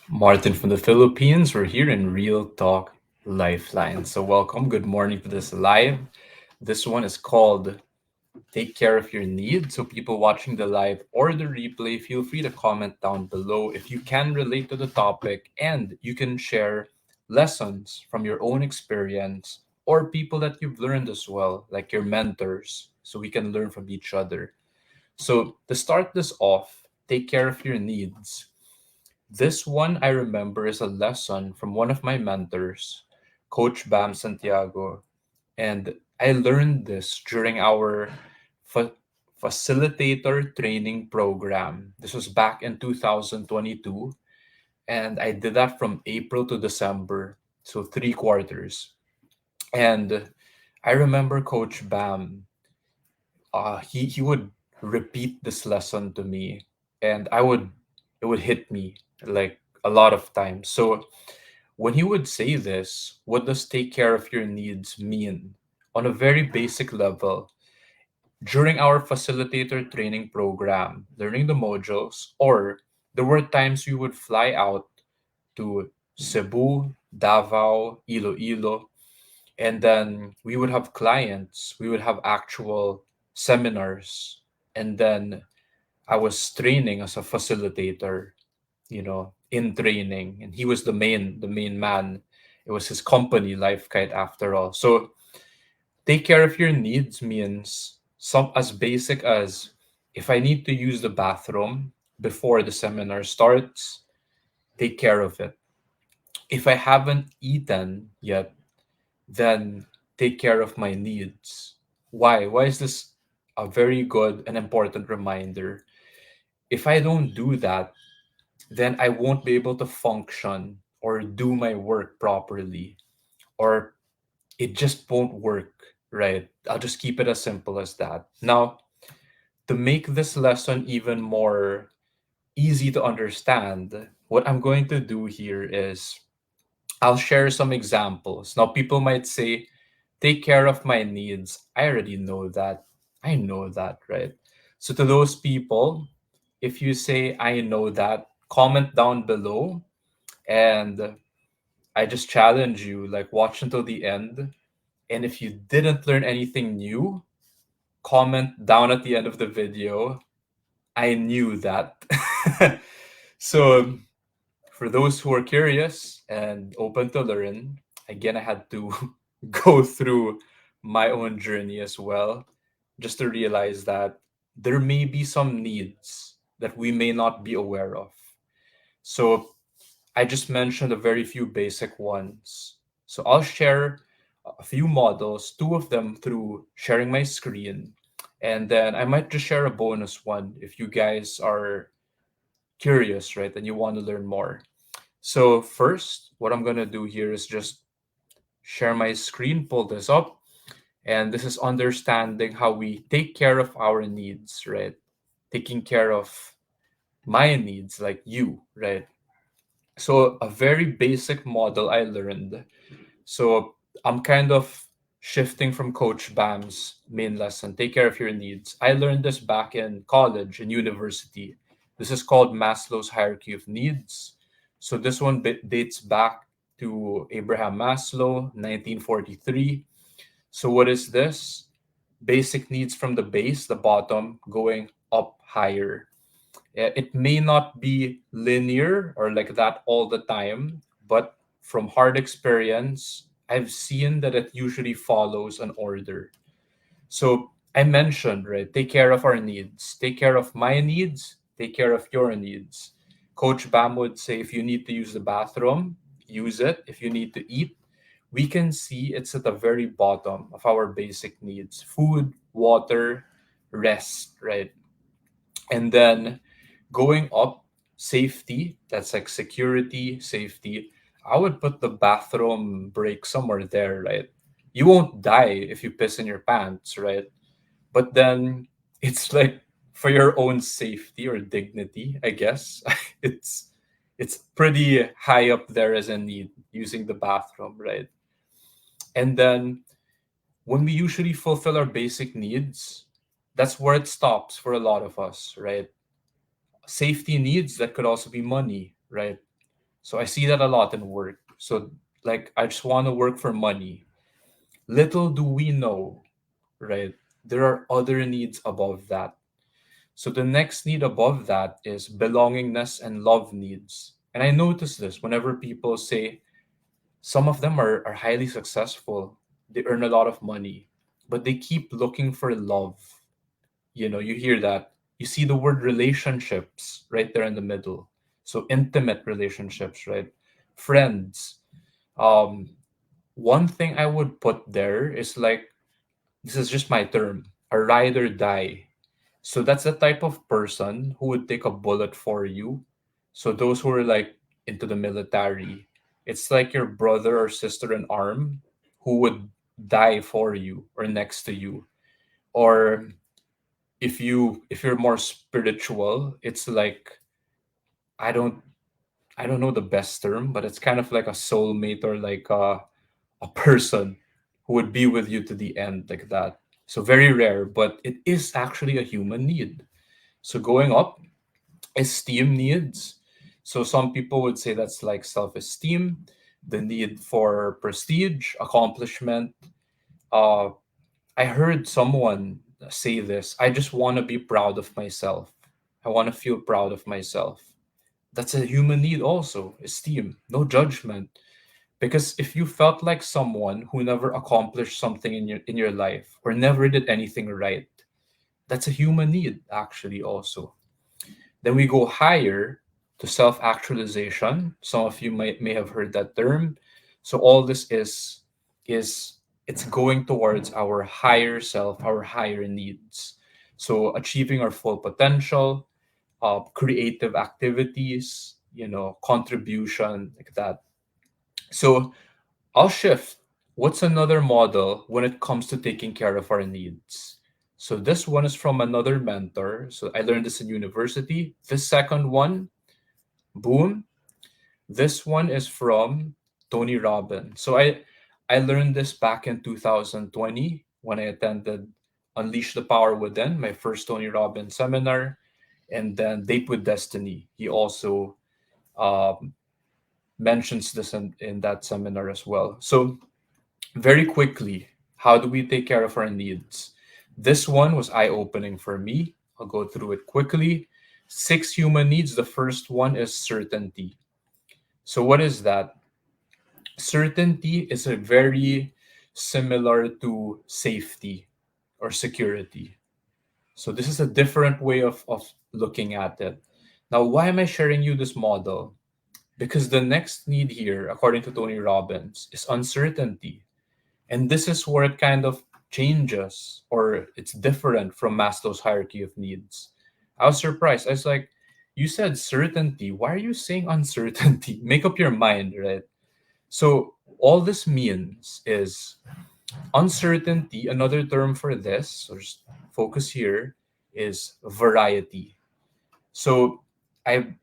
Martin from the Philippines. We're here in Real Talk Lifeline. So, welcome. Good morning to this live. This one is called Take Care of Your Needs. So, people watching the live or the replay, feel free to comment down below if you can relate to the topic and you can share lessons from your own experience or people that you've learned as well, like your mentors, so we can learn from each other. So, to start this off, take care of your needs. This one I remember is a lesson from one of my mentors, Coach Bam Santiago. And I learned this during our fa- Facilitator Training Program. This was back in 2022. And I did that from April to December, so 3 quarters. And I remember Coach Bam, he would repeat this lesson to me, and it would hit me like a lot of times. So when he would say this, what does take care of your needs mean? On a very basic level, during our facilitator training program, learning the modules, or there were times we would fly out to Cebu, Davao, Iloilo, and then we would have clients, we would have actual seminars, and then I was training as a facilitator, in training, and he was the main man. It was his company, Lifekite, after all. So take care of your needs means some as basic as, if I need to use the bathroom before the seminar starts, take care of it. If I haven't eaten yet, then take care of my needs. Why? Why is this a very good and important reminder? If I don't do that, then I won't be able to function or do my work properly, or it just won't work, right? I'll just keep it as simple as that. Now, to make this lesson even more easy to understand, what I'm going to do here is I'll share some examples. Now, people might say, take care of my needs. I already know that. I know that, right? So, to those people, if you say, I know that, comment down below, and I just challenge you, like, watch until the end. And if you didn't learn anything new, comment down at the end of the video, I knew that. So, for those who are curious and open to learn, again, I had to go through my own journey as well, just to realize that there may be some needs that we may not be aware of. So I just mentioned a very few basic ones. So I'll share a few models, two of them through sharing my screen. And then I might just share a bonus one if you guys are curious, right? And you want to learn more. So first, what I'm gonna do here is just share my screen, pull this up, and this is understanding how we take care of our needs, right? Taking care of my needs, like you, right? So a very basic model I learned. So I'm kind of shifting from Coach Bam's main lesson, take care of your needs. I learned this back in college and university. This is called Maslow's hierarchy of needs. So this one dates back to Abraham Maslow, 1943. So what is this? Basic needs from the base, the bottom, going up higher. It may not be linear or like that all the time, but from hard experience, I've seen that it usually follows an order. So I mentioned, right, take care of our needs, take care of my needs, take care of your needs. Coach Bam would say, if you need to use the bathroom, use it. If you need to eat, we can see it's at the very bottom of our basic needs: food, water, rest, right? And then going up, safety, that's like security, safety. I would put the bathroom break somewhere there, right? You won't die if you piss in your pants, right? But then it's like for your own safety or dignity, I guess. it's it's pretty high up there as a need, using the bathroom, right? And then when we usually fulfill our basic needs, that's where it stops for a lot of us, right? Safety needs, that could also be money, right? So I see that a lot in work. So, like, I just want to work for money. Little do we know, right? There are other needs above that. So the next need above that is belongingness and love needs. And I notice this whenever people say some of them are highly successful, they earn a lot of money, but they keep looking for love. You hear that. You see the word relationships right there in the middle. So intimate relationships, right? Friends. Um, One thing I would put there is like, this is just my term, a ride or die. So that's the type of person who would take a bullet for you. So those who are like into the military, it's like your brother or sister in arm who would die for you or next to you. Or if you're more spiritual, it's like, I don't I don't know the best term, but it's kind of like a soulmate or like a person who would be with you to the end, like that. So very rare, but it is actually a human need. So going up, esteem needs. So some people would say that's like self-esteem, the need for prestige, accomplishment. Uh, I heard someone say this. I just want to be proud of myself. I want to feel proud of myself. That's a human need also, esteem, no judgment. Because if you felt like someone who never accomplished something in your life or never did anything right, that's a human need actually also. Then we go higher to self-actualization. Some of you may have heard that term. So all this is it's going towards our higher self, our higher needs. So achieving our full potential, creative activities, contribution, like that. So I'll shift. What's another model when it comes to taking care of our needs? So this one is from another mentor. So I learned this in university. The second one, boom. This one is from Tony Robbins. So I learned this back in 2020 when I attended Unleash the Power Within, my first Tony Robbins seminar, and then Date with Destiny. He also um, mentions this in that seminar as well. So very quickly, how do we take care of our needs? This one was eye opening for me. I'll go through it quickly. Six human needs. The first one is certainty. So, what is that? Certainty is a very similar to safety or security. So, this is a different way of looking at it. Now, why am I sharing you this model? Because the next need here, according to Tony Robbins, is uncertainty. And this is where it kind of changes or it's different from Maslow's hierarchy of needs. I was surprised. I was like, you said certainty. Why are you saying uncertainty? Make up your mind, right? So, all this means is uncertainty. Another term for this, or just focus here, is variety. So, I,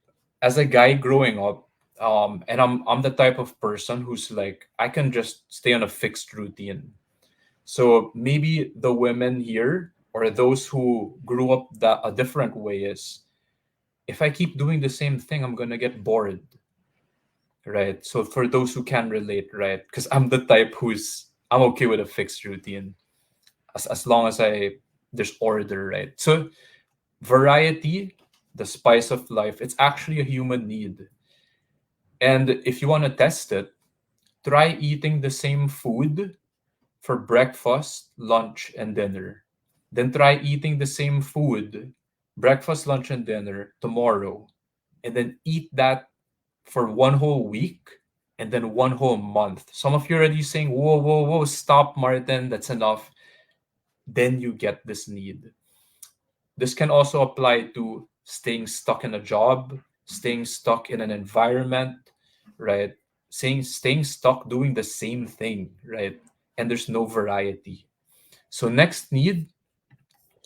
as a guy growing up, and I'm the type of person who's like, I can just stay on a fixed routine. So maybe the women here or those who grew up that a different way is, if I keep doing the same thing, I'm gonna get bored, right? So for those who can relate, right? Because I'm the type I'm okay with a fixed routine as long as there's order, right? So variety, the spice of life, it's actually a human need. And if you want to test it, try eating the same food for breakfast, lunch, and dinner. Then try eating the same food, breakfast, lunch, and dinner tomorrow. And then eat that for one whole week and then one whole month. Some of you are already saying, whoa, whoa, whoa, stop, Martin, that's enough. Then you get this need. This can also apply to staying stuck in a job, staying stuck in an environment, right? Staying stuck doing the same thing, right? And there's no variety. So next need,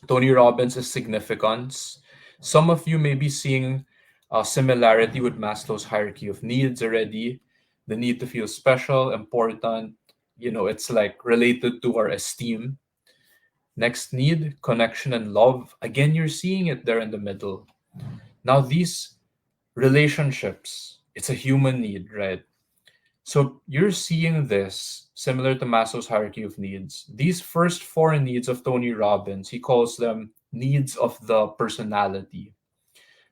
Tony Robbins is significance. Some of you may be seeing a similarity with Maslow's hierarchy of needs already. The need to feel special, important, it's like related to our esteem. Next need, connection and love. Again, you're seeing it there in the middle. Now, these relationships, It's a human need, right? So you're seeing this similar to Maslow's hierarchy of needs. These first four needs of Tony Robbins, he calls them needs of the personality.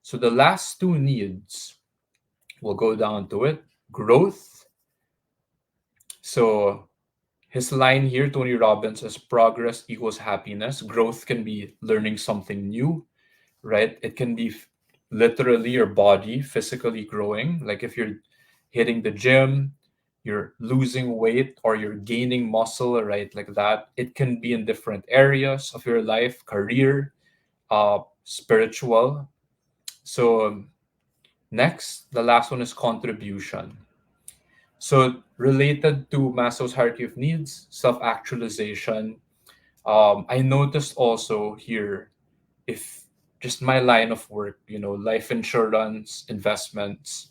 So the last two needs, we'll go down to it, growth. So his line here, Tony Robbins, is progress equals happiness. Growth can be learning something new, right? It can be literally your body physically growing. Like if you're hitting the gym, you're losing weight or you're gaining muscle, right? Like that. It can be in different areas of your life, career, spiritual. So next, the last one is contribution. So related to Maslow's hierarchy of needs, self-actualization. I noticed also here, if just my line of work, life insurance, investments,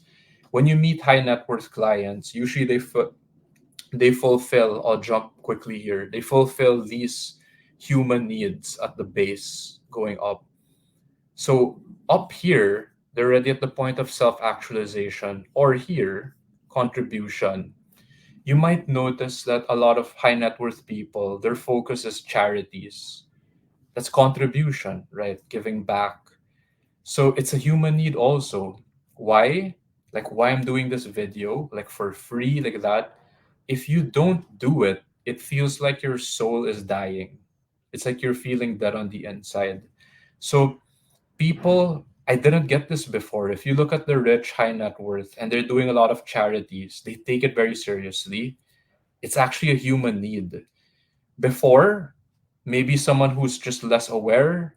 when you meet high net worth clients, usually they fulfill, I'll jump quickly here, they fulfill these human needs at the base going up. So up here, they're already at the point of self-actualization, or here, contribution. You might notice that a lot of high net worth people, their focus is charities. That's contribution, right? Giving back. So it's a human need also. Why? Like why I'm doing this video, like for free, like that. If you don't do it, it feels like your soul is dying. It's like you're feeling dead on the inside. So people, I didn't get this before. If you look at the rich high net worth and they're doing a lot of charities, they take it very seriously. It's actually a human need. Before, maybe someone who's just less aware,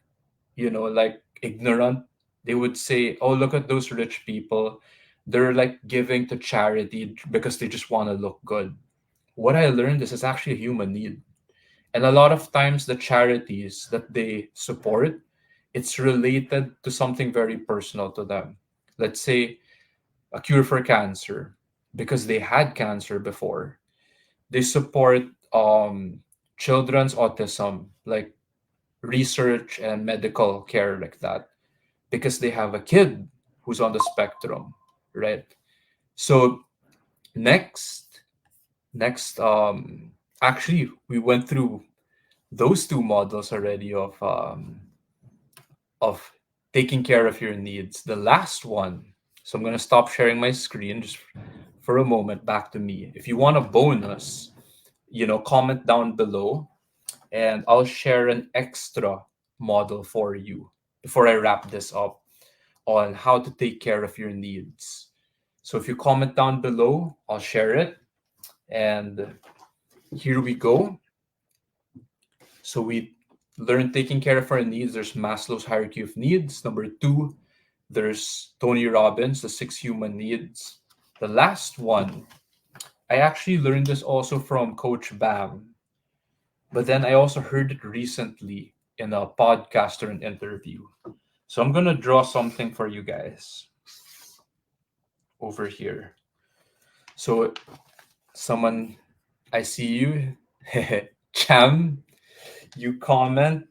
like ignorant, they would say, oh, look at those rich people. They're like giving to charity because they just want to look good. What I learned is it's actually a human need. And a lot of times the charities that they support, it's related to something very personal to them. Let's say a cure for cancer, because they had cancer before. They support children's autism, like research and medical care like that, because they have a kid who's on the spectrum, right? So next, next, actually, we went through those two models already of taking care of your needs. The last one, so I'm gonna stop sharing my screen just for a moment. Back to me. If you want a bonus, comment down below, and I'll share an extra model for you before I wrap this up on how to take care of your needs. So if you comment down below, I'll share it. And here we go. So we learned taking care of our needs. There's Maslow's hierarchy of needs. Number two, there's Tony Robbins, the six human needs. The last one, I actually learned this also from Coach Bam, but then I also heard it recently in a podcast or an interview. So I'm going to draw something for you guys over here. So someone, I see you, Cham, you comment,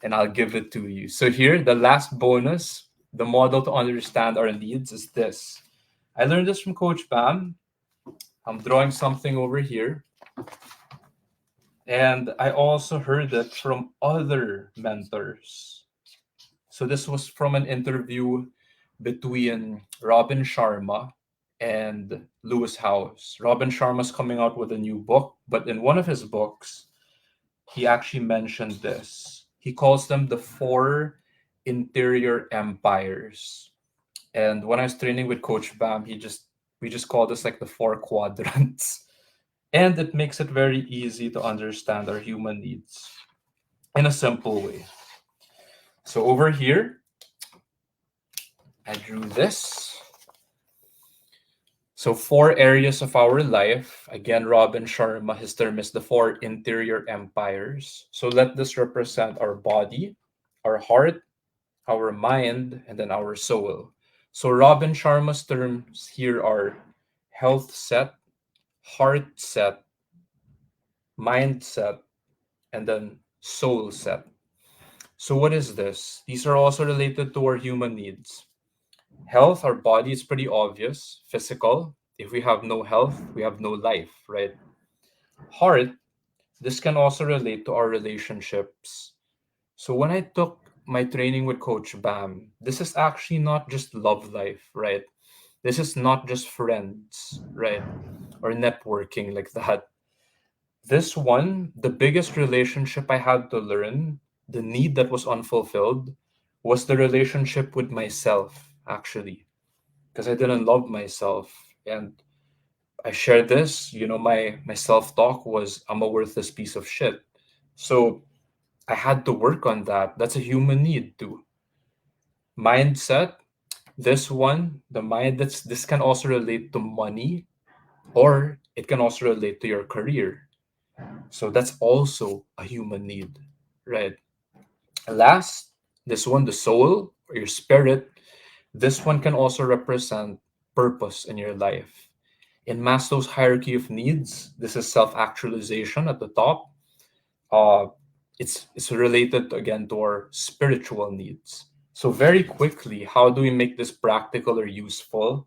and I'll give it to you. So here, the last bonus, the model to understand our needs is this. I learned this from Coach Bam. I'm drawing something over here. And I also heard it from other mentors. So this was from an interview between Robin Sharma and Lewis House. Robin Sharma's coming out with a new book, but in one of his books, he actually mentioned this. He calls them the four interior empires. And when I was training with Coach Bam, we just call this like the four quadrants. And it makes it very easy to understand our human needs in a simple way. So over here, I drew this. So four areas of our life. Again, Robin Sharma, his term is the four interior empires. So let this represent our body, our heart, our mind, and then our soul. So Robin Sharma's terms here are health set, heart set, mindset, and then soul set. So what is this? These are also related to our human needs. Health, our body is pretty obvious, physical. If we have no health, we have no life, right? Heart, this can also relate to our relationships. So when I took my training with Coach Bam, this is actually not just love life, right? This is not just friends, right? Or networking like that. This one, the biggest relationship I had to learn, the need that was unfulfilled, was the relationship with myself, actually, because I didn't love myself. And I shared this, my self-talk was I'm a worthless piece of shit. So I had to work on that. That's a human need too. Mindset, this one, the mind that's this can also relate to money, or it can also relate to your career. So that's also a human need, right? Last, this one, the soul or your spirit, this one can also represent purpose in your life. In Maslow's hierarchy of needs, this is self-actualization at the top. Uh, it's related again to our spiritual needs. So very quickly, how do we make this practical or useful?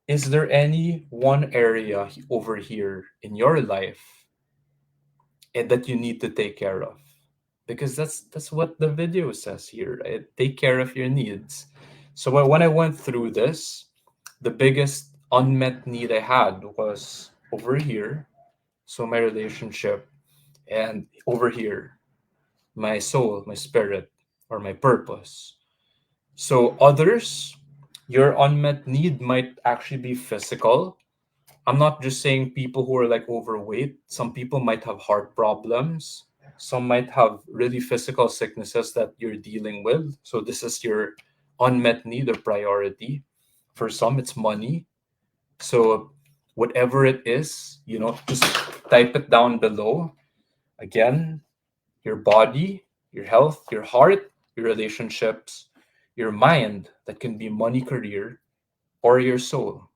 Is there any one area over here in your life that you need to take care of? Because that's what the video says here, right? Take care of your needs. So when I went through this, the biggest unmet need I had was over here. So my relationship, and over here, my soul, my spirit, or my purpose. So others, your unmet need might actually be physical. I'm not just saying people who are like overweight. Some people might have heart problems. Some might have really physical sicknesses that you're dealing with. So this is your unmet need or priority. For some, it's money. So whatever it is, just type it down below. Again, your body, your health, your heart, your relationships, your mind, that can be money, career, or your soul.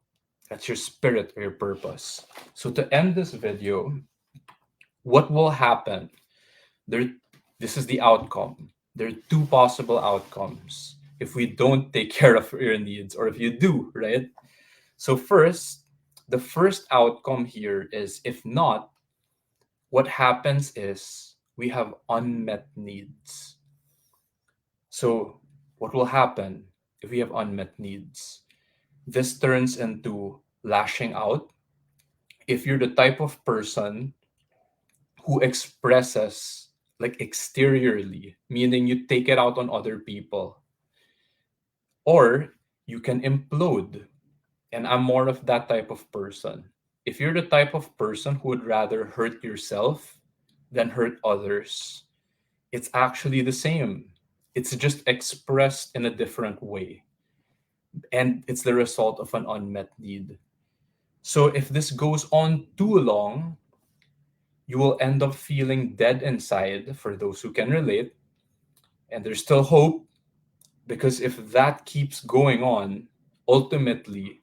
That's your spirit or your purpose. So to end this video, what will happen? There, this is the outcome. There are two possible outcomes if we don't take care of your needs, or if you do, right? So first, the first outcome here is if not, what happens is we have unmet needs. So what will happen if we have unmet needs? This turns into lashing out. If you're the type of person who expresses like exteriorly, meaning you take it out on other people, or you can implode. And I'm more of that type of person. If you're the type of person who would rather hurt yourself than hurt others, it's actually the same. It's just expressed in a different way. And it's the result of an unmet need. So if this goes on too long, you will end up feeling dead inside, for those who can relate. And there's still hope, because if that keeps going on, ultimately,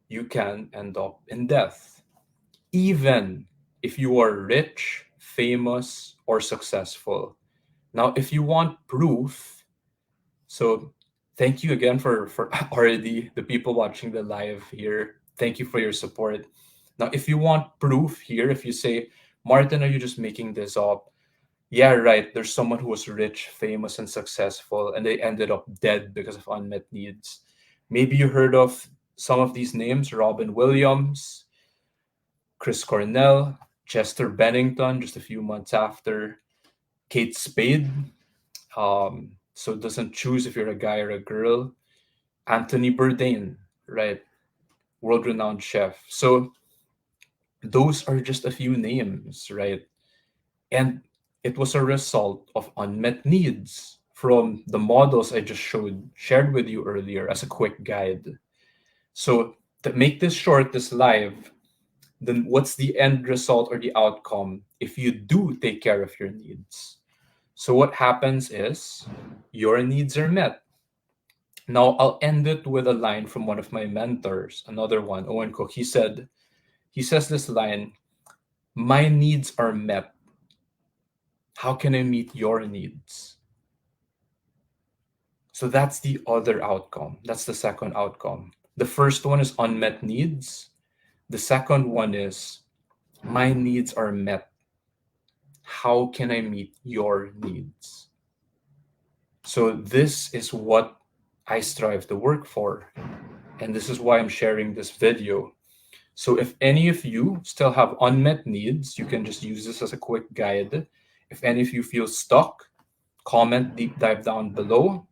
you can end up in death. Even if you are rich, famous, or successful. Now, if you want proof, so thank you again for already the people watching the live here. Thank you for your support. Now, if you want proof here, if you say, Martin, are you just making this up? Yeah, right. There's someone who was rich, famous, and successful, and they ended up dead because of unmet needs. Maybe you heard of some of these names: Robin Williams, Chris Cornell, Chester Bennington, just a few months after, Kate Spade. So it doesn't choose if you're a guy or a girl. Anthony Bourdain, right? World renowned chef. So those are just a few names, right? And it was a result of unmet needs from the models I just shared with you earlier as a quick guide. So to make this short, this live, then what's the end result or the outcome if you do take care of your needs? So what happens is your needs are met. Now I'll end it with a line from one of my mentors, another one, Owen Cook. He says this line, my needs are met. How can I meet your needs? So that's the other outcome. That's the second outcome. The first one is unmet needs. The second one is my needs are met. How can I meet your needs? So this is what I strive to work for. And this is why I'm sharing this video. So if any of you still have unmet needs, you can just use this as a quick guide. If any of you feel stuck, comment deep dive down below.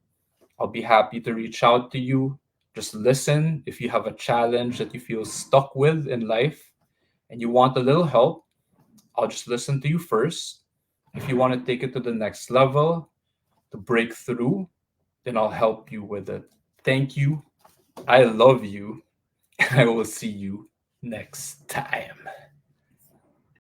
I'll be happy to reach out to you. Just listen. If you have a challenge that you feel stuck with in life and you want a little help, I'll just listen to you first. If you want to take it to the next level, to break through, then I'll help you with it. Thank you. I love you. And I will see you next time.